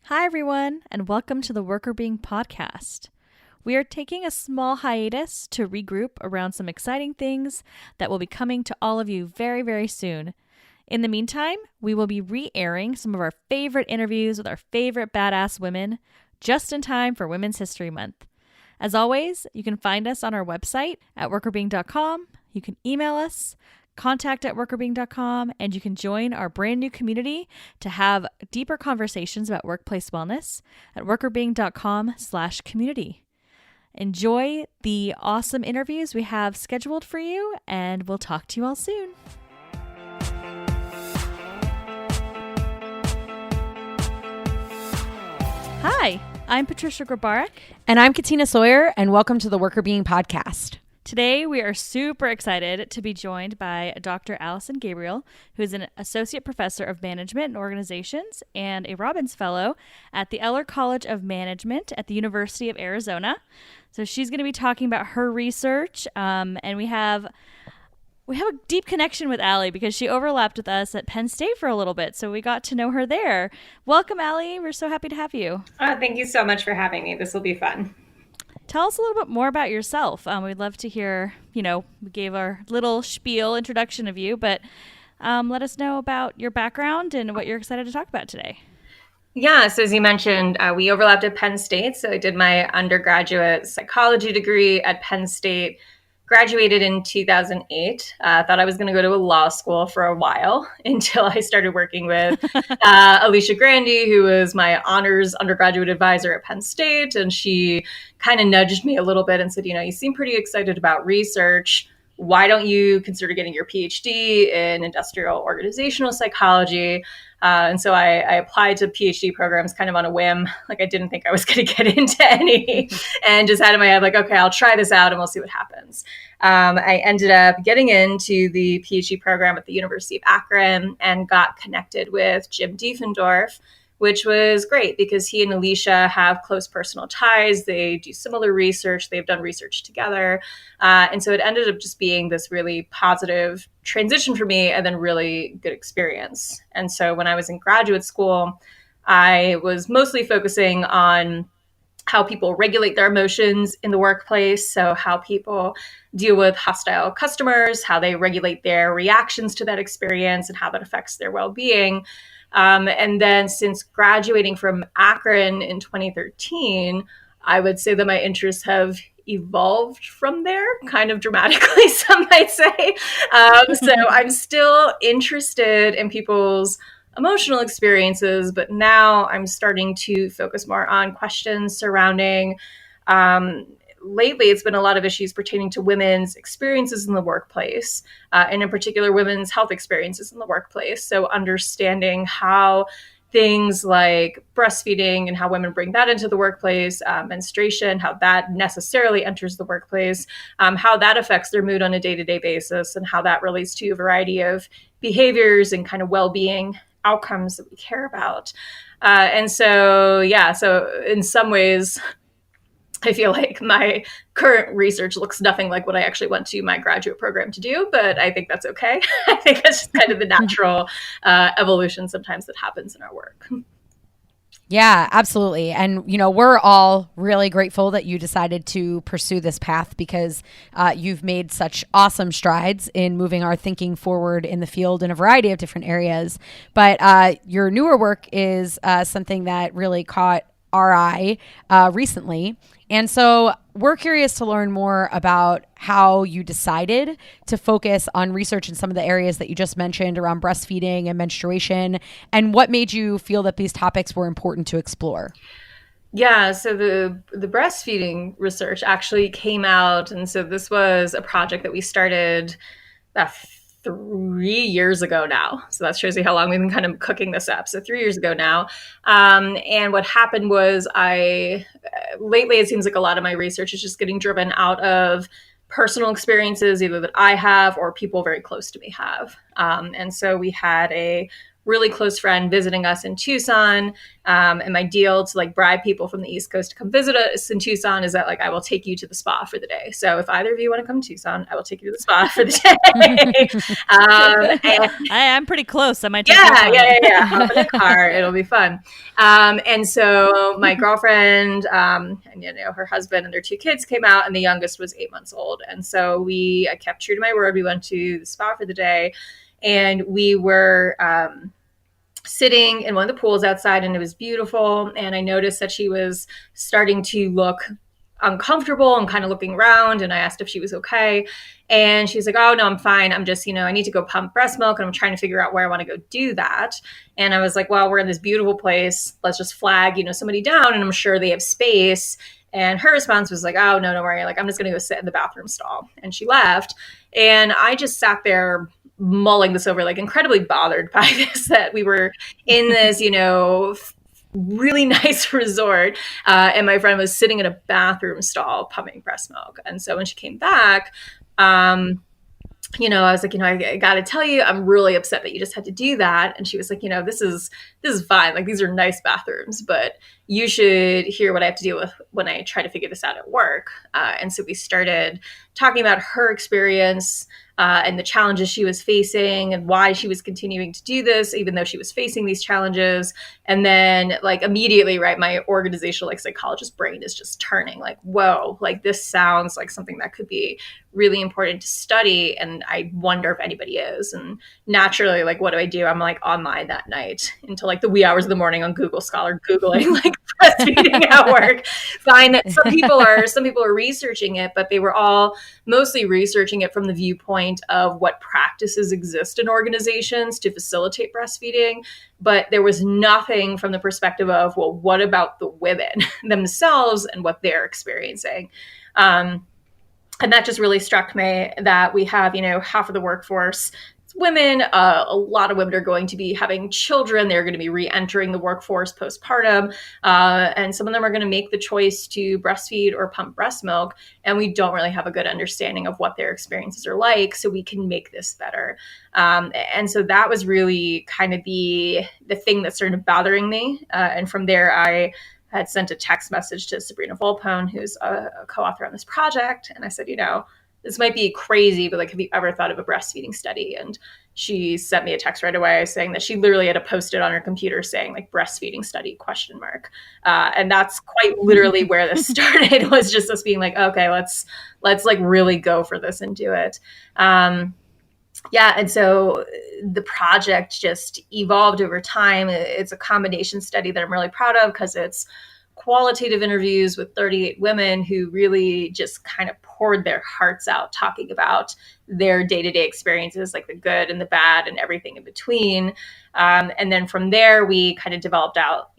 Hi, everyone, and welcome to the Workr Being podcast. We are taking a small hiatus to regroup around some exciting things that will be coming to all of you very, very soon. In the meantime, we will be re-airing some of our favorite interviews with our favorite badass women just in time for Women's History Month. As always, you can find us on our website at workrbeing.com. You can email us, contact@workrbeing.com, and you can join our brand new community to have deeper conversations about workplace wellness at workrbeing.com/community. Enjoy the awesome interviews we have scheduled for you, and we'll talk to you all soon. Hi, I'm Patricia Grabarek. And I'm Katina Sawyer, and welcome to the Workr Being podcast. Today, we are super excited to be joined by Dr. Allison Gabriel, who is an Associate Professor of Management and Organizations and a Robbins Fellow at the Eller College of Management at the University of Arizona. So she's going to be talking about her research, and we have a deep connection with Allie because she overlapped with us at Penn State for a little bit, so we got to know her there. Welcome, Allie. We're so happy to have you. Thank you so much for having me. This will be fun. Tell us a little bit more about yourself. We'd love to hear, we gave our little spiel introduction of you, but let us know about your background and what you're excited to talk about today. Yeah, so as you mentioned, we overlapped at Penn State. So I did my undergraduate psychology degree at Penn State, graduated in 2008. Thought I was going to go to a law school for a while until I started working with Alicia Grandy, who was my honors undergraduate advisor at Penn State. And she kind of nudged me a little bit and said, you seem pretty excited about research. Why don't you consider getting your PhD in industrial organizational psychology? And so I applied to PhD programs kind of on a whim. Like I didn't think I was going to get into any and just had in my head, like, okay, I'll try this out and we'll see what happens. I ended up getting into the PhD program at the University of Akron and got connected with Jim Diefendorf, which was great because he and Alicia have close personal ties. They do similar research. They've done research together. And so it ended up just being this really positive transition for me and then really good experience. And so when I was in graduate school, I was mostly focusing on how people regulate their emotions in the workplace. So how people deal with hostile customers, how they regulate their reactions to that experience and how that affects their well-being. And then since graduating from Akron in 2013, I would say that my interests have evolved from there kind of dramatically, some might say. So I'm still interested in people's emotional experiences, but now I'm starting to focus more on questions surrounding lately, it's been a lot of issues pertaining to women's experiences in the workplace, and in particular, women's health experiences in the workplace. So understanding how things like breastfeeding and how women bring that into the workplace, menstruation, how that necessarily enters the workplace, how that affects their mood on a day-to-day basis, and how that relates to a variety of behaviors and kind of well-being outcomes that we care about. And so in some ways, I feel like my current research looks nothing like what I actually went to my graduate program to do, but I think that's okay. I think that's just kind of the natural evolution sometimes that happens in our work. Yeah, absolutely. And, we're all really grateful that you decided to pursue this path because you've made such awesome strides in moving our thinking forward in the field in a variety of different areas. But your newer work is something that really caught our eye recently. And so we're curious to learn more about how you decided to focus on research in some of the areas that you just mentioned around breastfeeding and menstruation, and what made you feel that these topics were important to explore. Yeah, so the breastfeeding research actually came out, and so this was a project that we started 3 years ago now. So that shows you how long we've been kind of cooking this up. So 3 years ago now. And what happened was lately it seems like a lot of my research is just getting driven out of personal experiences, either that I have or people very close to me have. And so we had a really close friend visiting us in Tucson. And my deal to like bribe people from the East Coast to come visit us in Tucson is that like I will take you to the spa for the day. So if either of you want to come to Tucson, I will take you to the spa for the day. I'm pretty close. I might take yeah. Hop in a car. It'll be fun. And so my girlfriend and her husband and their 2 kids came out, and the youngest was 8 months old. And so I kept true to my word. We went to the spa for the day, and we were sitting in one of the pools outside, and it was beautiful. And I noticed that she was starting to look uncomfortable and kind of looking around. And I asked if she was okay. And she's like, oh, no, I'm fine. I'm just, I need to go pump breast milk, and I'm trying to figure out where I want to go do that. And I was like, well, we're in this beautiful place. Let's just flag, somebody down, and I'm sure they have space. And her response was like, oh, no, don't worry. Like, I'm just going to go sit in the bathroom stall. And she left. And I just sat there mulling this over, like incredibly bothered by this, that we were in this, really nice resort. And my friend was sitting in a bathroom stall pumping breast milk. And so when she came back, I was like, I got to tell you, I'm really upset that you just had to do that. And she was like, this is fine. Like, these are nice bathrooms, but you should hear what I have to deal with when I try to figure this out at work. And so we started talking about her experience and the challenges she was facing and why she was continuing to do this, even though she was facing these challenges. And then like immediately, right, my organizational psychologist brain is just turning like, whoa, like this sounds like something that could be really important to study. And I wonder if anybody is. And naturally, like, what do? I'm like online that night until like the wee hours of the morning on Google Scholar, Googling like breastfeeding at work. Find that some people are researching it, but they were all mostly researching it from the viewpoint of what practices exist in organizations to facilitate breastfeeding. But there was nothing from the perspective of, well, what about the women themselves and what they're experiencing? And that just really struck me that we have, half of the workforce women. A lot of women are going to be having children. They're going to be re-entering the workforce postpartum. And some of them are going to make the choice to breastfeed or pump breast milk. And we don't really have a good understanding of what their experiences are like, so we can make this better. And so that was really kind of the thing that started bothering me. And from there, I had sent a text message to Sabrina Volpone, who's a co-author on this project. And I said, this might be crazy, but like, have you ever thought of a breastfeeding study? And she sent me a text right away saying that she literally had a Post-it on her computer saying like breastfeeding study ? And that's quite literally where this started, was just us being like, okay, let's like really go for this and do it. And so the project just evolved over time. It's a combination study that I'm really proud of because it's qualitative interviews with 38 women who really just kind of poured their hearts out talking about their day-to-day experiences, like the good and the bad and everything in between. And then from there, we kind of developed out,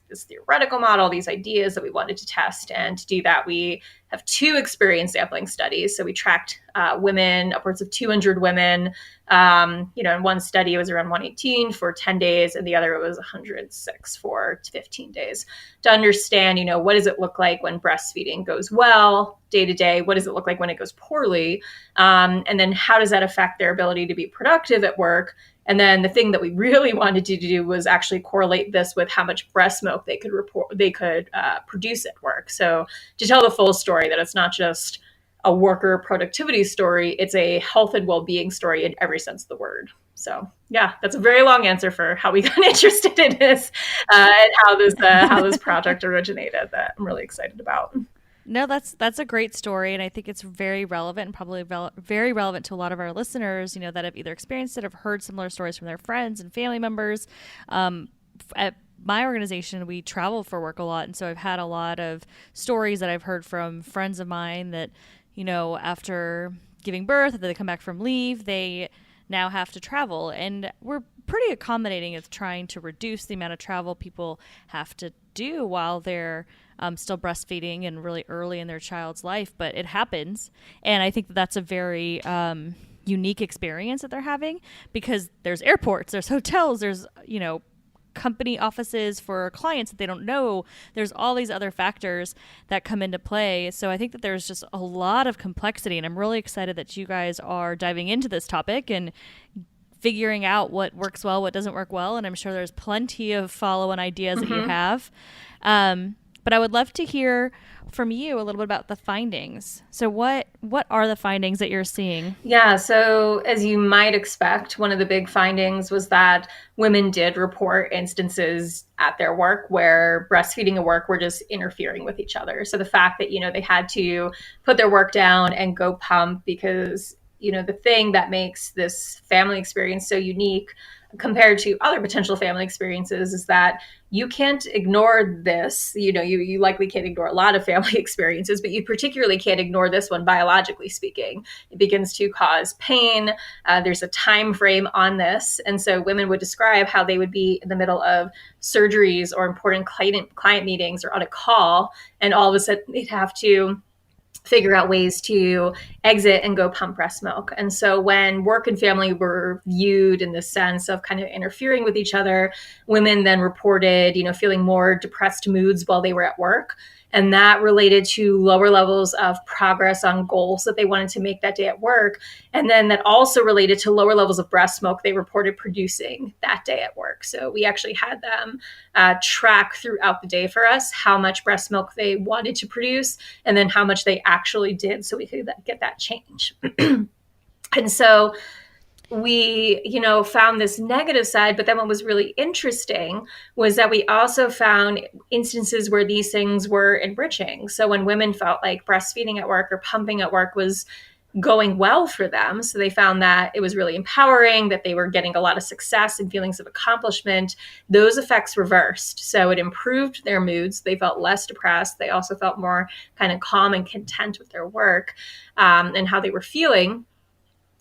this theoretical model, these ideas that we wanted to test. And to do that, we have 2 experience sampling studies. So we tracked women, upwards of 200 women. In one study, it was around 118 for 10 days, and the other was 106 for 15 days to understand, what does it look like when breastfeeding goes well day to day? What does it look like when it goes poorly? And then how does that affect their ability to be productive at work? And then the thing that we really wanted to do was actually correlate this with how much breast milk they could produce at work. So to tell the full story, that it's not just a worker productivity story, it's a health and well-being story in every sense of the word. So yeah, that's a very long answer for how we got interested in this and how this project originated, that I'm really excited about. No, that's a great story, and I think it's very relevant and probably very relevant to a lot of our listeners, that have either experienced it or have heard similar stories from their friends and family members. At my organization, we travel for work a lot, and so I've had a lot of stories that I've heard from friends of mine that, after giving birth, after they come back from leave, they now have to travel, and we're pretty accommodating of trying to reduce the amount of travel people have to do while they're still breastfeeding and really early in their child's life, but it happens. And I think that's a very unique experience that they're having, because there's airports, there's hotels, there's, company offices for clients that they don't know. There's all these other factors that come into play. So I think that there's just a lot of complexity, and I'm really excited that you guys are diving into this topic and figuring out what works well, what doesn't work well. And I'm sure there's plenty of follow-on ideas that you have. But I would love to hear from you a little bit about the findings. So what are the findings that you're seeing? Yeah, so as you might expect, one of the big findings was that women did report instances at their work where breastfeeding and work were just interfering with each other. So the fact that, they had to put their work down and go pump because, the thing that makes this family experience so unique compared to other potential family experiences is that you can't ignore this. You likely can't ignore a lot of family experiences, but you particularly can't ignore this one, biologically speaking. It begins to cause pain. There's a time frame on this. And so women would describe how they would be in the middle of surgeries or important client meetings or on a call, and all of a sudden they'd have to figure out ways to exit and go pump breast milk. And so when work and family were viewed in the sense of kind of interfering with each other, women then reported, feeling more depressed moods while they were at work. And that related to lower levels of progress on goals that they wanted to make that day at work. And then that also related to lower levels of breast milk they reported producing that day at work. So we actually had them track throughout the day for us how much breast milk they wanted to produce and then how much they actually did, so we could get that change. And so we, found this negative side, but then what was really interesting was that we also found instances where these things were enriching. So when women felt like breastfeeding at work or pumping at work was going well for them, so they found that it was really empowering, that they were getting a lot of success and feelings of accomplishment, those effects reversed. So it improved their moods. They felt less depressed. They also felt more kind of calm and content with their work and how they were feeling.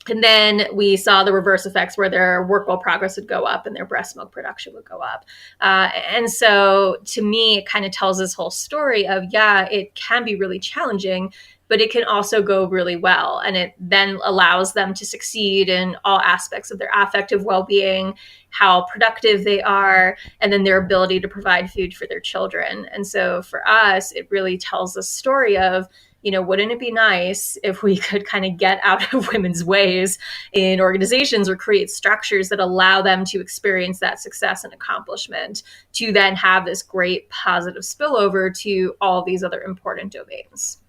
And then we saw the reverse effects where their work well progress would go up and their breast milk production would go up. And so to me, it kind of tells this whole story of, it can be really challenging, but it can also go really well. And it then allows them to succeed in all aspects of their affective well-being, how productive they are, and then their ability to provide food for their children. And so for us, it really tells the story of, wouldn't it be nice if we could kind of get out of women's ways in organizations or create structures that allow them to experience that success and accomplishment to then have this great positive spillover to all these other important domains?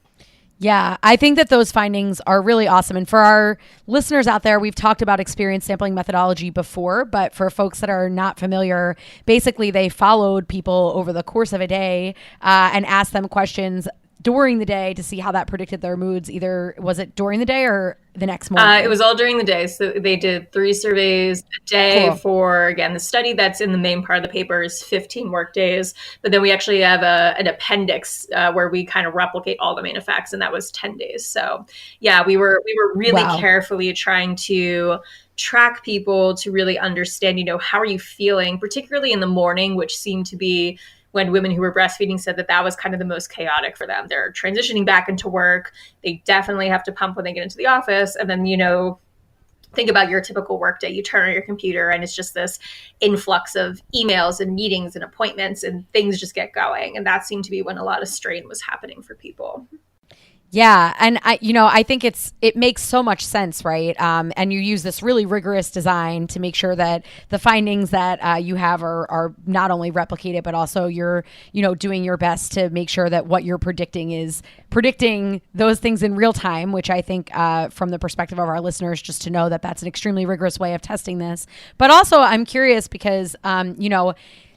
Yeah, I think that those findings are really awesome. And for our listeners out there, we've talked about experience sampling methodology before, but for folks that are not familiar, basically they followed people over the course of a day and asked them questions during the day to see how that predicted their moods. Either was it during the day or the next morning? It was all during the day. So they did 3 surveys a day for, again, the study that's in the main part of the paper is 15 work days. But then we actually have an appendix where we kind of replicate all the main effects, and that was 10 days. So yeah, we were really carefully trying to track people to really understand, how are you feeling, particularly in the morning, which seemed to be when women who were breastfeeding said that was kind of the most chaotic for them. They're transitioning back into work. They definitely have to pump when they get into the office. And then, think about your typical workday. You turn on your computer and it's just this influx of emails and meetings and appointments and things just get going. And that seemed to be when a lot of strain was happening for people. Yeah. And I think it makes so much sense, right? And you use this really rigorous design to make sure that the findings that you have are not only replicated, but also you're, doing your best to make sure that what you're predicting is predicting those things in real time, which I think from the perspective of our listeners, just to know that that's an extremely rigorous way of testing this. But also I'm curious because,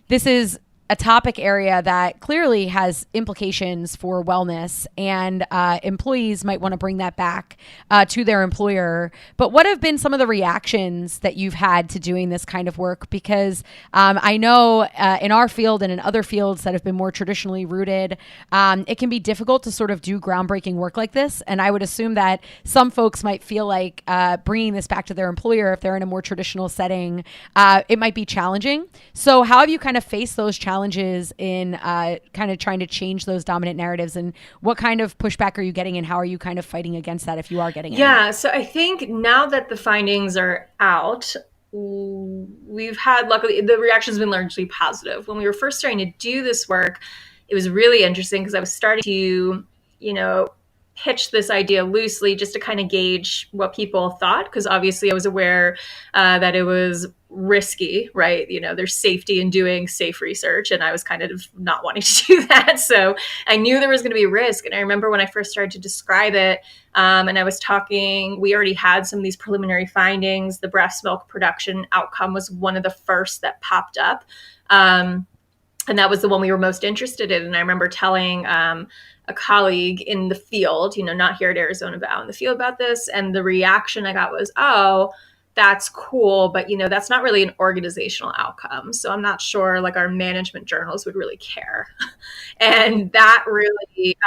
this is a topic area that clearly has implications for wellness, and employees might want to bring that back to their employer. But what have been some of the reactions that you've had to doing this kind of work? Because I know in our field and in other fields that have been more traditionally rooted, it can be difficult to sort of do groundbreaking work like this. And I would assume that some folks might feel like bringing this back to their employer, if they're in a more traditional setting, it might be challenging. So how have you kind of faced those challenges in kind of trying to change those dominant narratives, and what kind of pushback are you getting, and how are you kind of fighting against that if you are getting it? Yeah, so I think now that the findings are out, we've had, luckily, the reaction's been largely positive. When we were first starting to do this work, it was really interesting because I was starting to, pitched this idea loosely just to kind of gauge what people thought, because obviously I was aware that it was risky, right? There's safety in doing safe research, and I was kind of not wanting to do that. So I knew there was going to be risk. And I remember when I first started to describe it, and I was talking, we already had some of these preliminary findings. The breast milk production outcome was one of the first that popped up. And that was the one we were most interested in. And I remember telling a colleague in the field, not here at Arizona, but out in the field about this. And the reaction I got was, oh, that's cool, but that's not really an organizational outcome. So I'm not sure like our management journals would really care. And that really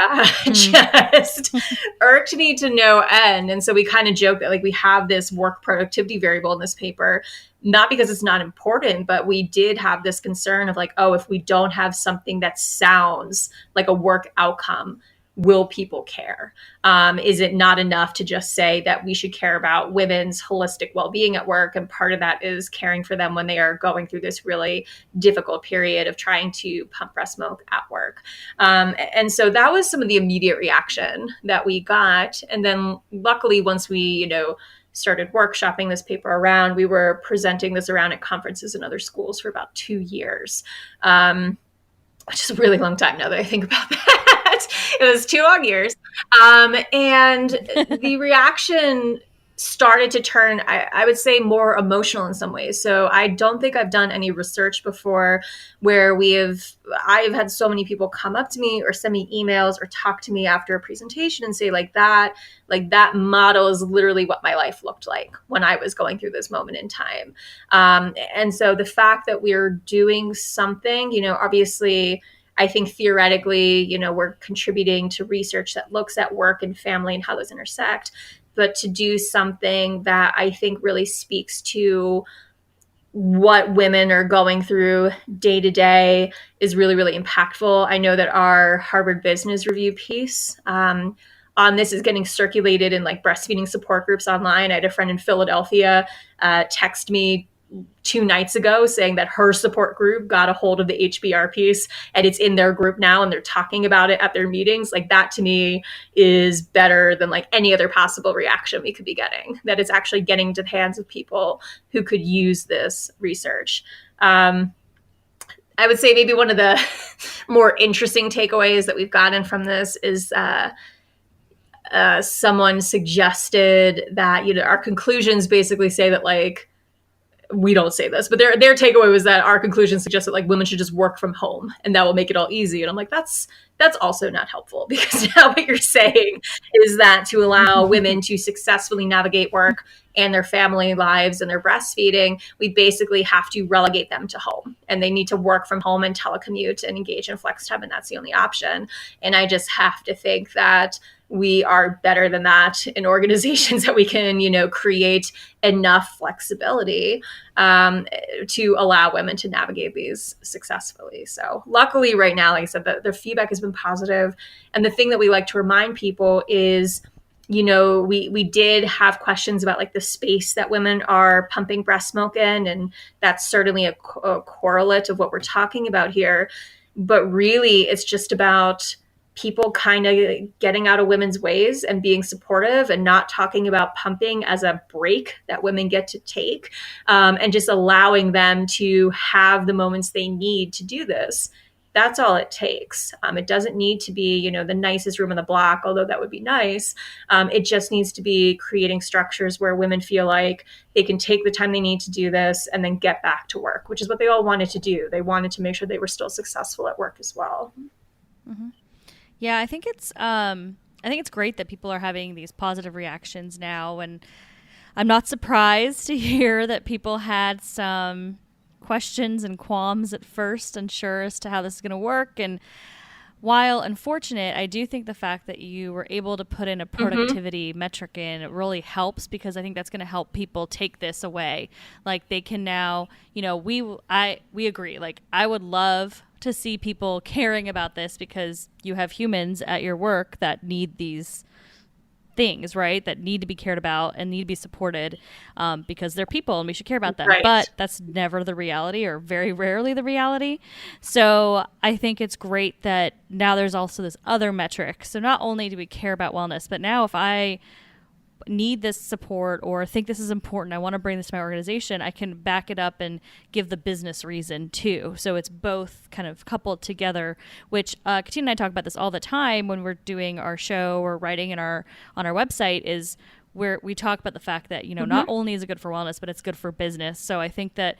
just irked me to no end. And so we kind of joke that like we have this work productivity variable in this paper, not because it's not important, but we did have this concern of like, oh, if we don't have something that sounds like a work outcome, will people care? Is it not enough to just say that we should care about women's holistic well-being at work? And part of that is caring for them when they are going through this really difficult period of trying to pump breast milk at work. And so that was some of the immediate reaction that we got. And then luckily, once we, started workshopping this paper around, we were presenting this around at conferences and other schools for about 2 years, which is a really long time now that I think about that. It was 2 long years. And the reaction started to turn, I would say, more emotional in some ways. So I don't think I've done any research before where I've had so many people come up to me or send me emails or talk to me after a presentation and say like that model is literally what my life looked like when I was going through this moment in time. And so the fact that we're doing something, obviously, I think theoretically, we're contributing to research that looks at work and family and how those intersect. But to do something that I think really speaks to what women are going through day to day is really, really impactful. I know that our Harvard Business Review piece on this is getting circulated in like breastfeeding support groups online. I had a friend in Philadelphia text me 2 nights ago saying that her support group got a hold of the HBR piece and it's in their group now and they're talking about it at their meetings. Like that to me is better than like any other possible reaction we could be getting, that it's actually getting to the hands of people who could use this research. I would say maybe one of the more interesting takeaways that we've gotten from this is someone suggested that, our conclusions basically say that like, we don't say this, but their takeaway was that our conclusion suggests that like women should just work from home and that will make it all easy. And I'm like, that's also not helpful, because now what you're saying is that to allow women to successfully navigate work and their family lives and their breastfeeding, we basically have to relegate them to home and they need to work from home and telecommute and engage in flex time. And that's the only option. And I just have to think that we are better than that in organizations, that we can, create enough flexibility to allow women to navigate these successfully. So luckily right now, like I said, the feedback has been positive. And the thing that we like to remind people is, we did have questions about like the space that women are pumping breast milk in. And that's certainly a correlate of what we're talking about here. But really, it's just about people kind of getting out of women's ways and being supportive and not talking about pumping as a break that women get to take, and just allowing them to have the moments they need to do this. That's all it takes. It doesn't need to be, the nicest room on the block, although that would be nice. It just needs to be creating structures where women feel like they can take the time they need to do this and then get back to work, which is what they all wanted to do. They wanted to make sure they were still successful at work as well. Mm-hmm. Yeah, I think it's great that people are having these positive reactions now, and I'm not surprised to hear that people had some questions and qualms at first, unsure as to how this is going to work. And while unfortunate, I do think the fact that you were able to put in a productivity metric in, it really helps, because I think that's going to help people take this away. Like they can now, we agree. Like I would love to see people caring about this, because you have humans at your work that need these things, right, that need to be cared about and need to be supported, because they're people and we should care about them. Right. But that's never the reality, or very rarely the reality. So I think it's great that now there's also this other metric. So not only do we care about wellness, but now if I need this support or think this is important, I want to bring this to my organization, I can back it up and give the business reason too. So it's both kind of coupled together, which Katina and I talk about this all the time when we're doing our show or writing on our website, is where we talk about the fact that, not only is it good for wellness, but it's good for business. So I think that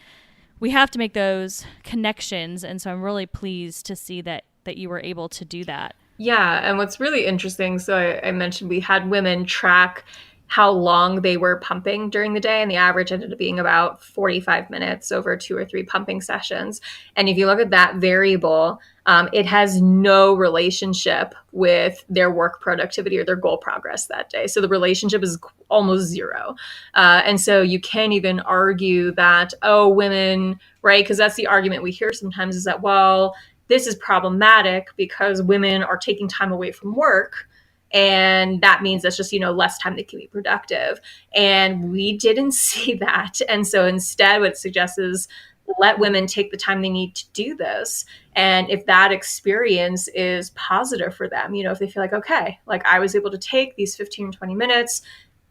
we have to make those connections. And so I'm really pleased to see that you were able to do that. Yeah. And what's really interesting, so I mentioned we had women track how long they were pumping during the day, and the average ended up being about 45 minutes over 2 or 3 pumping sessions. And if you look at that variable, it has no relationship with their work productivity or their goal progress that day. So the relationship is almost zero. And so you can't even argue that, oh, women, right? Because that's the argument we hear sometimes, is that, well, this is problematic because women are taking time away from work. And that means that's just, less time they can be productive. And we didn't see that. And so instead, what it suggests is let women take the time they need to do this. And if that experience is positive for them, if they feel like, okay, like I was able to take these 15 or 20 minutes,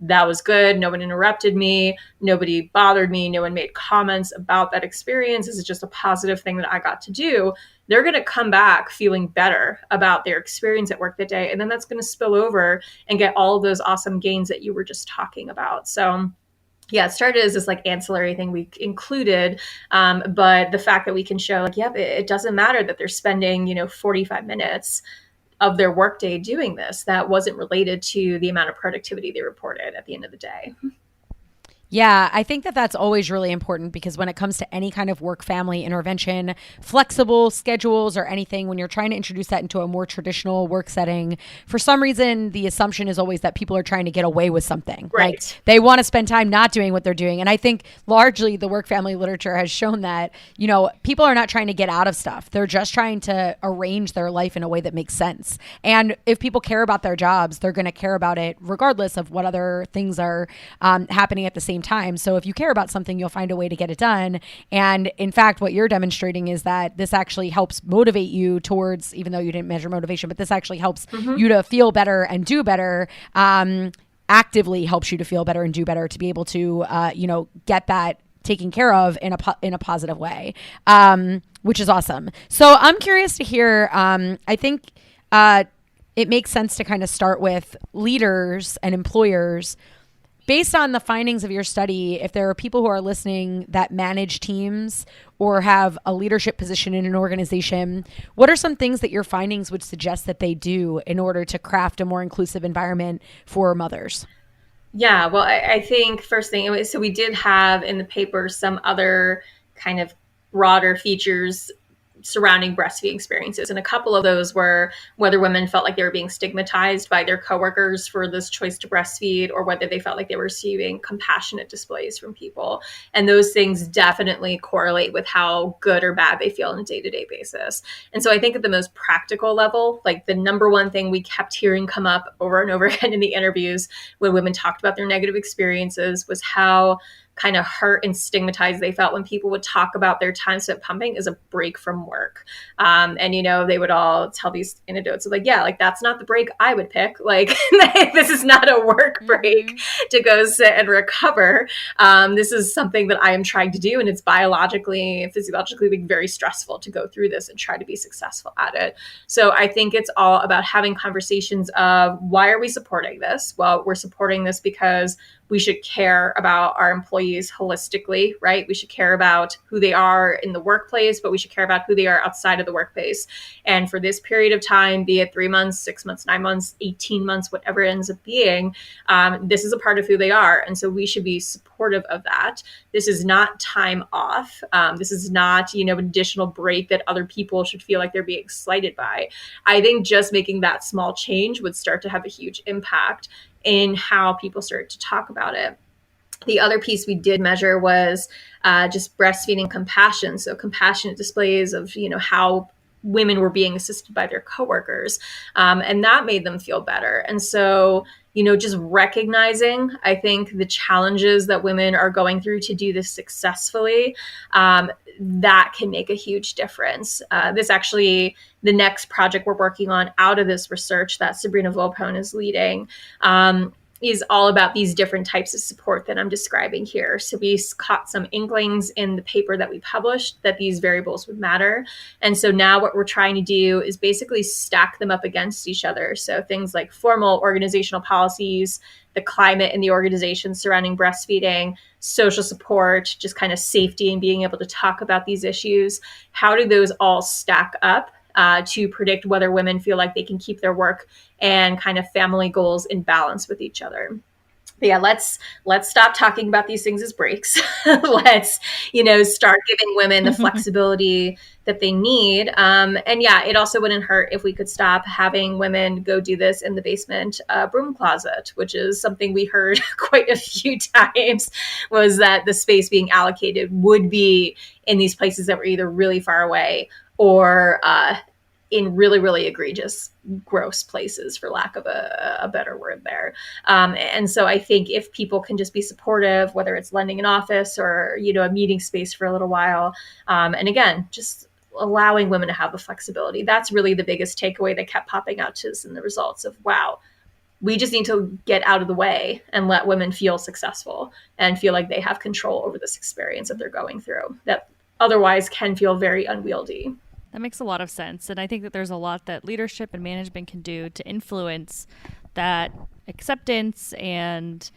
that was good. No one interrupted me. Nobody bothered me. No one made comments about that experience. This is just a positive thing that I got to do. They're going to come back feeling better about their experience at work that day. And then that's going to spill over and get all of those awesome gains that you were just talking about. So yeah, it started as this like ancillary thing we included. But the fact that we can show like, yep, it doesn't matter that they're spending, 45 minutes of their workday doing this. That wasn't related to the amount of productivity they reported at the end of the day. Yeah, I think that that's always really important, because when it comes to any kind of work-family intervention, flexible schedules or anything, when you're trying to introduce that into a more traditional work setting, for some reason, the assumption is always that people are trying to get away with something. Right. Like they want to spend time not doing what they're doing. And I think largely the work-family literature has shown that, people are not trying to get out of stuff. They're just trying to arrange their life in a way that makes sense. And if people care about their jobs, they're going to care about it regardless of what other things are happening at the same time. So if you care about something, you'll find a way to get it done. And in fact, what you're demonstrating is that this actually helps motivate you towards, even though you didn't measure motivation, but this actually helps you to feel better and do better, actively helps you to feel better and do better, to be able to, get that taken care of in a positive way, which is awesome. So I'm curious to hear, I think it makes sense to kind of start with leaders and employers. Based on the findings of your study, if there are people who are listening that manage teams or have a leadership position in an organization, what are some things that your findings would suggest that they do in order to craft a more inclusive environment for mothers? Yeah, well, I think first thing, so we did have in the paper some other kind of broader features surrounding breastfeeding experiences. And a couple of those were whether women felt like they were being stigmatized by their coworkers for this choice to breastfeed, or whether they felt like they were receiving compassionate displays from people. And those things definitely correlate with how good or bad they feel on a day-to-day basis. And so I think at the most practical level, like the number one thing we kept hearing come up over and over again in the interviews when women talked about their negative experiences was how kind of hurt and stigmatized they felt when people would talk about their time spent pumping as a break from work. And, they would all tell these anecdotes of like, yeah, like that's not the break I would pick. Like this is not a work break to go sit and recover. This is something that I am trying to do. And it's biologically and physiologically very stressful to go through this and try to be successful at it. So I think it's all about having conversations of why are we supporting this? Well, we're supporting this because we should care about our employees holistically, right? We should care about who they are in the workplace, but we should care about who they are outside of the workplace. And for this period of time, be it 3 months, 6 months, 9 months, 18 months, whatever it ends up being, this is a part of who they are. And so we should be supportive of that. This is not time off. This is not, an additional break that other people should feel like they're being slighted by. I think just making that small change would start to have a huge impact in how people started to talk about it. The other piece we did measure was just breastfeeding compassion. So compassionate displays of, how women were being assisted by their coworkers. And that made them feel better. And so just recognizing, I think, the challenges that women are going through to do this successfully, that can make a huge difference. This actually, the next project we're working on out of this research that Sabrina Volpone is leading, is all about these different types of support that I'm describing here. So we caught some inklings in the paper that we published that these variables would matter. And so now what we're trying to do is basically stack them up against each other. So things like formal organizational policies, the climate in the organization surrounding breastfeeding, social support, just kind of safety and being able to talk about these issues. How do those all stack up to predict whether women feel like they can keep their work and kind of family goals in balance with each other? But yeah, let's stop talking about these things as breaks. Let's, start giving women the flexibility that they need. And yeah, it also wouldn't hurt if we could stop having women go do this in the basement broom closet, which is something we heard quite a few times, was that the space being allocated would be in these places that were either really far away or in really, really egregious, gross places, for lack of a better word there. And so I think if people can just be supportive, whether it's lending an office or, a meeting space for a little while, and again, just allowing women to have the flexibility, that's really the biggest takeaway that kept popping out to us in the results of, wow, we just need to get out of the way and let women feel successful and feel like they have control over this experience that they're going through that otherwise can feel very unwieldy. That makes a lot of sense. And I think that there's a lot that leadership and management can do to influence that acceptance and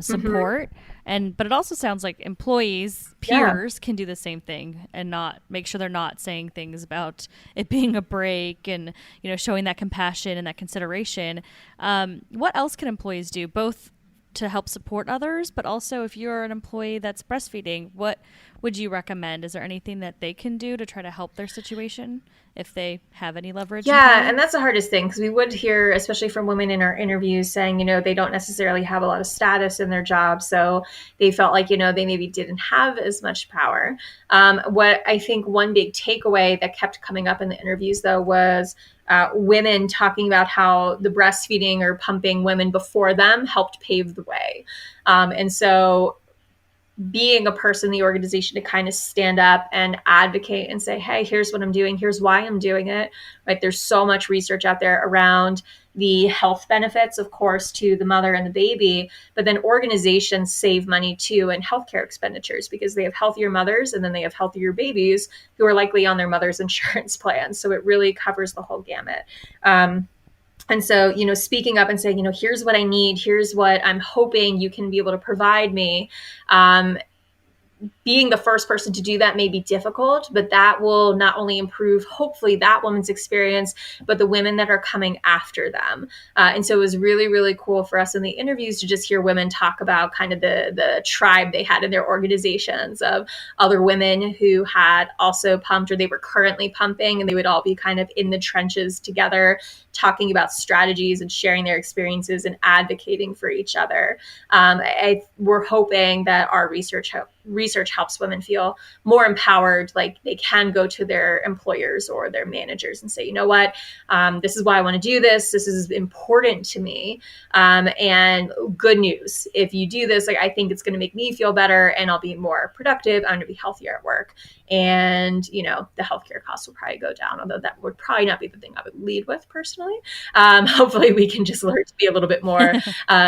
support. But it also sounds like employees, peers can do the same thing and not make sure they're not saying things about it being a break and, showing that compassion and that consideration. What else can employees do, both to help support others, but also if you're an employee that's breastfeeding, what would you recommend? Is there anything that they can do to try to help their situation if they have any leverage? Yeah, and that's the hardest thing, because we would hear, especially from women in our interviews, saying, they don't necessarily have a lot of status in their job. So they felt like, they maybe didn't have as much power. What I think one big takeaway that kept coming up in the interviews, though, was women talking about how the breastfeeding or pumping women before them helped pave the way. And so being a person in the organization to kind of stand up and advocate and say, hey, here's what I'm doing. Here's why I'm doing it. Right? There's so much research out there around the health benefits, of course, to the mother and the baby, but then organizations save money too in healthcare expenditures because they have healthier mothers and then they have healthier babies who are likely on their mother's insurance plan. So it really covers the whole gamut. And so, speaking up and saying, here's what I need, here's what I'm hoping you can be able to provide me. Being the first person to do that may be difficult, but that will not only improve, hopefully, that woman's experience, but the women that are coming after them. And so it was really, really cool for us in the interviews to just hear women talk about kind of the tribe they had in their organizations of other women who had also pumped or they were currently pumping, and they would all be kind of in the trenches together, talking about strategies and sharing their experiences and advocating for each other. We're hoping that our research helps women feel more empowered, like they can go to their employers or their managers and say, you know what, this is why I want to do this. This is important to me. And good news, if you do this, I think it's going to make me feel better and I'll be more productive. I'm going to be healthier at work. And, the healthcare costs will probably go down, although that would probably not be the thing I would lead with personally. Hopefully we can just learn to be a little bit more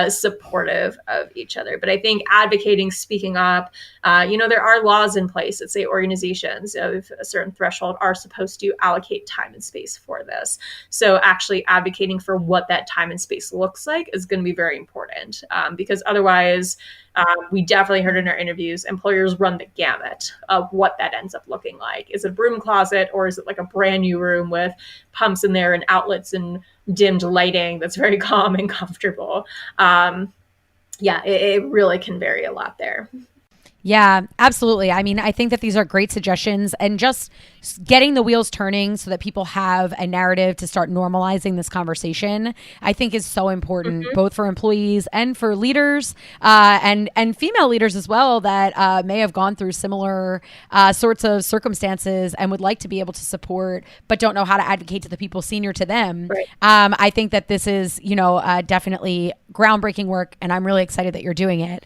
supportive of each other. But I think advocating, speaking up, there are laws in place that say organizations of a certain threshold are supposed to allocate time and space for this. So actually advocating for what that time and space looks like is going to be very important, because otherwise we definitely heard in our interviews, employers run the gamut of what that ends up looking like. Is it a broom closet, or is it like a brand new room with pumps in there and outlets and dimmed lighting that's very calm and comfortable? It really can vary a lot there. Yeah, absolutely. I mean, I think that these are great suggestions, and just getting the wheels turning so that people have a narrative to start normalizing this conversation, I think is so important, both for employees and for leaders, and female leaders as well that may have gone through similar sorts of circumstances and would like to be able to support, but don't know how to advocate to the people senior to them. Right. I think that this is, definitely groundbreaking work, and I'm really excited that you're doing it.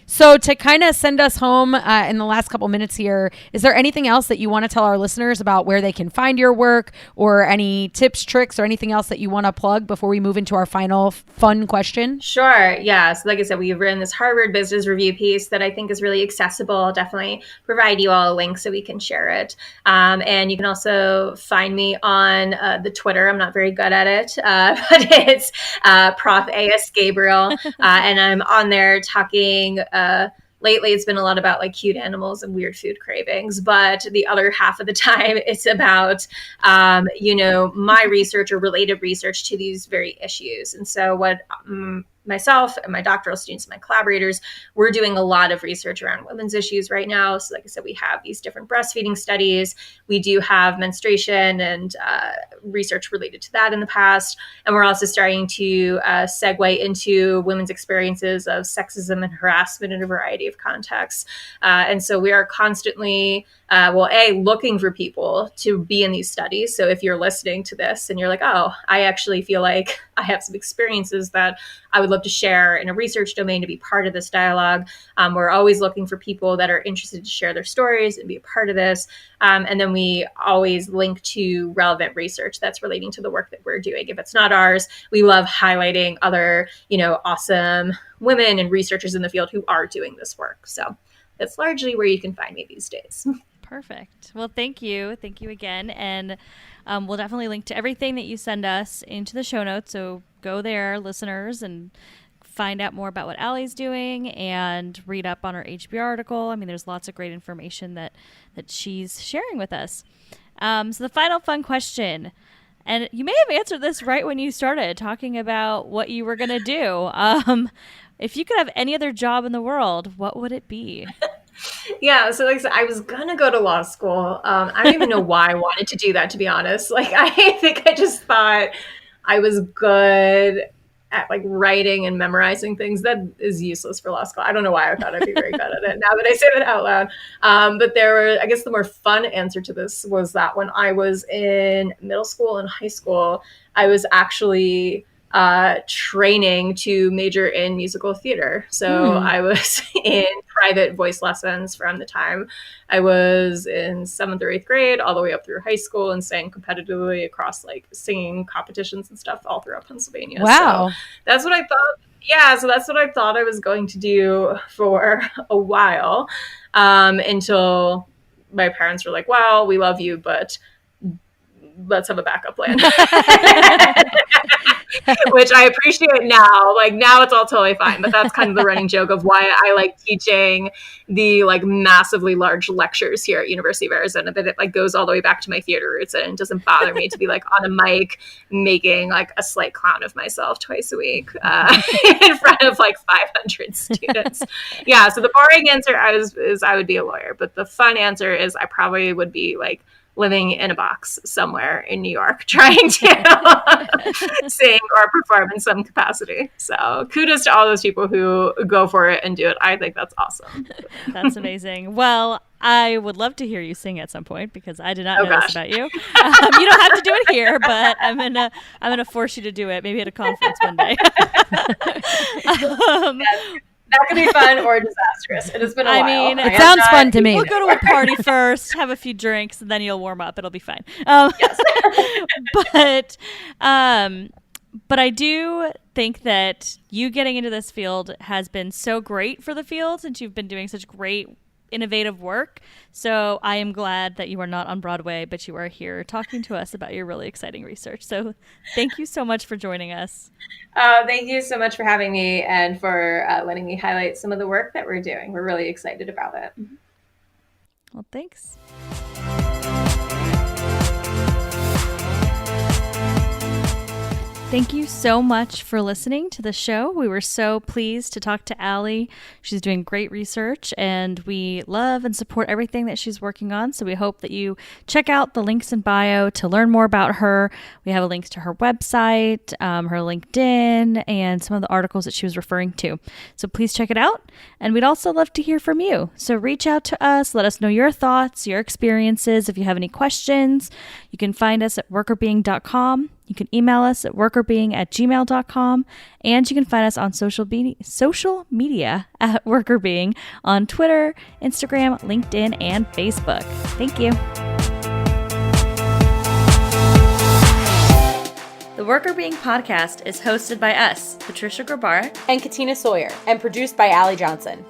So to kind of send us home in the last couple minutes here, is there anything else that you want to tell our listeners about where they can find your work, or any tips, tricks, or anything else that you want to plug before we move into our final fun question? Sure. Yeah. So like I said, we've written this Harvard Business Review piece that I think is really accessible. I'll definitely provide you all a link so we can share it. And you can also find me on the Twitter. I'm not very good at it, but it's Prof. A.S. Gabriel. And I'm on there talking lately, it's been a lot about like cute animals and weird food cravings, but the other half of the time, it's about, my research or related research to these very issues. And so what myself and my doctoral students and my collaborators, we're doing a lot of research around women's issues right now. So like I said, we have these different breastfeeding studies. We do have menstruation and research related to that in the past. And we're also starting to segue into women's experiences of sexism and harassment in a variety of contexts. And so we are constantly, looking for people to be in these studies. So if you're listening to this and you're like, oh, I actually feel like I have some experiences that I would love to share in a research domain to be part of this dialogue. We're always looking for people that are interested to share their stories and be a part of this. And then we always link to relevant research that's relating to the work that we're doing. If it's not ours, we love highlighting other, awesome women and researchers in the field who are doing this work. So that's largely where you can find me these days. Perfect. Well, thank you. Thank you again. And we'll definitely link to everything that you send us into the show notes. So go there, listeners, and find out more about what Allie's doing and read up on her HBR article. I mean, there's lots of great information that she's sharing with us. So the final fun question, and you may have answered this right when you started talking about what you were going to do. If you could have any other job in the world, what would it be? Yeah, so like I said, I was gonna go to law school. I don't even know why I wanted to do that, to be honest. Like, I think I just thought I was good at like writing and memorizing things. That is useless for law school. I don't know why I thought I'd be very good at it. Now that I say that out loud, but I guess the more fun answer to this was that when I was in middle school and high school, I was actually training to major in musical theater. So I was in private voice lessons from the time I was in 7th or 8th grade all the way up through high school, and sang competitively across like singing competitions and stuff all throughout Pennsylvania. Wow. So that's what I thought. Yeah. So that's what I thought I was going to do for a while, until my parents were like, well, we love you, but let's have a backup plan. Which I appreciate now. Like, now it's all totally fine, but that's kind of the running joke of why I like teaching the like massively large lectures here at University of Arizona, that it like goes all the way back to my theater roots, and it doesn't bother me to be like on a mic making like a slight clown of myself twice a week in front of like 500 students. Yeah. So the boring answer is I would be a lawyer, but the fun answer is I probably would be like living in a box somewhere in New York, trying to sing or perform in some capacity. So kudos to all those people who go for it and do it. I think that's awesome. That's amazing. Well, I would love to hear you sing at some point, because I did not know this about you. You don't have to do it here, but I'm gonna force you to do it, maybe at a conference one day. That could be fun or disastrous. It has been a while. I mean, it sounds fun to me. We'll go to a party first, have a few drinks, and then you'll warm up. It'll be fine. Yes. But I do think that you getting into this field has been so great for the field, since you've been doing such great, innovative work. So I am glad that you are not on Broadway, but you are here talking to us about your really exciting research. So thank you so much for joining us. Thank you so much for having me, and for letting me highlight some of the work that we're doing. We're really excited about it. Well, thanks. Thank you so much for listening to the show. We were so pleased to talk to Allie. She's doing great research, and we love and support everything that she's working on. So we hope that you check out the links in bio to learn more about her. We have links to her website, her LinkedIn, and some of the articles that she was referring to. So please check it out. And we'd also love to hear from you. So reach out to us. Let us know your thoughts, your experiences. If you have any questions, you can find us at workrbeing.com. You can email us at workrbeing@gmail.com. workerbeing@gmail.com. And you can find us on social media at Workr on Twitter, Instagram, LinkedIn, and Facebook. Thank you. The Workr podcast is hosted by us, Patricia Grabar and Katina Sawyer, and produced by Allie Johnson.